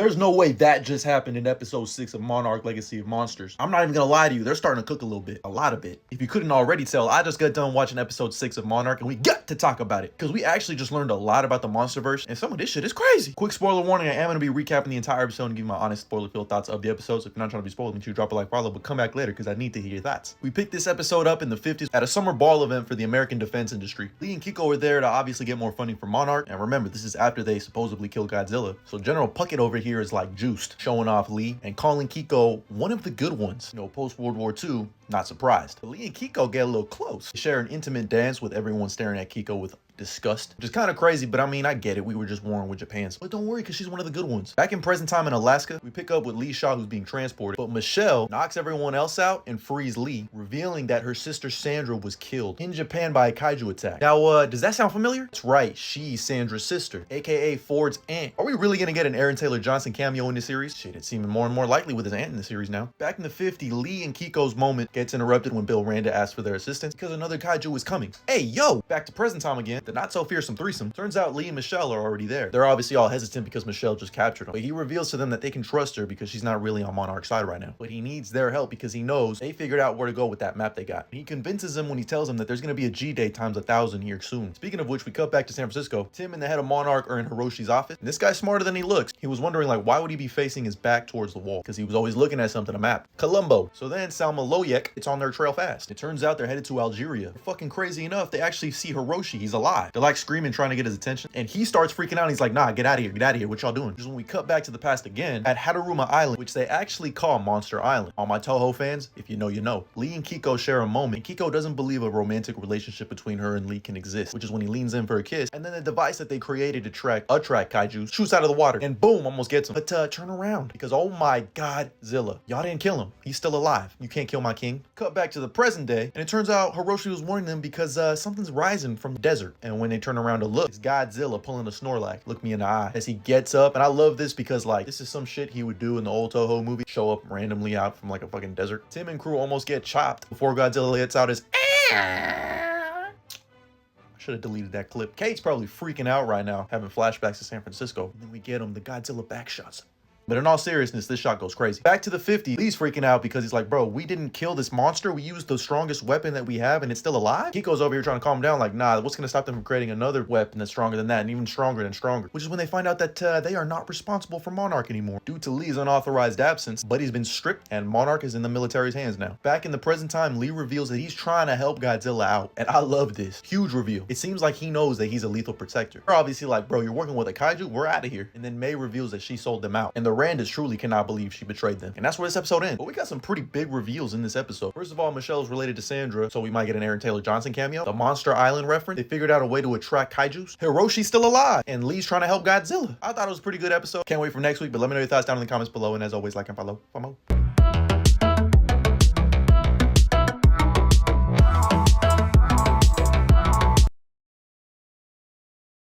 There's no way that just happened in episode 6 of Monarch Legacy of Monsters. I'm not even gonna lie to you, they're starting to cook a little bit. A lot of it. If you couldn't already tell, I just got done watching episode 6 of Monarch and we got to talk about it. Because we actually just learned a lot about the Monsterverse and some of this shit is crazy. Quick spoiler warning, I am gonna be recapping the entire episode and giving my honest spoiler-filled thoughts of the episode. So if you're not trying to be spoiled, make sure you drop a like, follow, but come back later because I need to hear your thoughts. We picked this episode up in the 50s at a summer ball event for the American defense industry. Lee and Kiko were there to obviously get more funding for Monarch. And remember, this is after they supposedly killed Godzilla. So General Puckett over here is like juiced, showing off Lee and calling Kiko one of the good ones. You know, post-World War II, not surprised. But Lee and Kiko get a little close. They share an intimate dance with everyone staring at Kiko with disgust, which is kind of crazy, but I mean, I get it. We were just warring with Japan's. But don't worry, because she's one of the good ones. Back in present time in Alaska, we pick up with Lee Shaw, who's being transported, but Michelle knocks everyone else out and frees Lee, revealing that her sister Sandra was killed in Japan by a kaiju attack. Now, does that sound familiar? That's right, she's Sandra's sister, aka Ford's aunt. Are we really gonna get an Aaron Taylor Johnson cameo in this series? Shit, it's seeming more and more likely with his aunt in the series now. Back in the 50s, Lee and Kiko's moment gets interrupted when Bill Randa asks for their assistance because another kaiju is coming. Hey, yo! Back to present time again, the not so fearsome threesome. Turns out Lee and Michelle are already there. They're obviously all hesitant because Michelle just captured him, but he reveals to them that they can trust her because she's not really on Monarch's side right now. But he needs their help because he knows they figured out where to go with that map they got. He convinces them when he tells them that there's going to be a G-Day times 1,000 here soon. Speaking of which, we cut back to San Francisco. Tim and the head of Monarch are in Hiroshi's office, and this guy's smarter than he looks. He was wondering, like, why would he be facing his back towards the wall? Because he was always looking at something, a map. Colombo. So then Salma Loyek, it's on their trail fast. It turns out they're headed to Algeria. Fucking crazy enough, they actually see Hiroshi. He's alive. They're like screaming, trying to get his attention. And he starts freaking out. And he's like, nah, get out of here. What y'all doing? Just when we cut back to the past again at Hataruma Island, which they actually call Monster Island. All my Toho fans, if you know, you know. Lee and Kiko share a moment. Kiko doesn't believe a romantic relationship between her and Lee can exist, which is when he leans in for a kiss. And then the device that they created to attract kaiju shoots out of the water and boom, almost gets him. But turn around because oh my Godzilla, y'all didn't kill him. He's still alive. You can't kill my king. Cut back to the present day and it turns out Hiroshi was warning them because something's rising from the desert. And when they turn around to look, it's Godzilla pulling a Snorlax. Look me in the eye as he gets up. And I love this because like this is some shit he would do in the old Toho movie. Show up randomly out from like a fucking desert. Tim and crew almost get chopped before Godzilla lets out his I should have deleted that clip. Kate's probably freaking out right now, having flashbacks to San Francisco. And then we get him the Godzilla back shots. But in all seriousness, this shot goes crazy. Back to the 50s, Lee's freaking out because he's like, bro, we didn't kill this monster. We used the strongest weapon that we have and it's still alive? Kiko's over here trying to calm him down like, nah, what's gonna stop them from creating another weapon that's stronger than that and even stronger than stronger? Which is when they find out that they are not responsible for Monarch anymore due to Lee's unauthorized absence, but he's been stripped and Monarch is in the military's hands now. Back in the present time, Lee reveals that he's trying to help Godzilla out. And I love this. Huge reveal. It seems like he knows that he's a lethal protector. They're obviously like, bro, you're working with a kaiju? We're out of here. And then May reveals that she sold them out. And the Randas truly cannot believe she betrayed them. And that's where this episode ends. But we got some pretty big reveals in this episode. First of all, Michelle is related to Sandra, so we might get an Aaron Taylor Johnson cameo. The Monster Island reference. They figured out a way to attract kaijus. Hiroshi's still alive. And Lee's trying to help Godzilla. I thought it was a pretty good episode. Can't wait for next week, but let me know your thoughts down in the comments below. And as always, like and follow.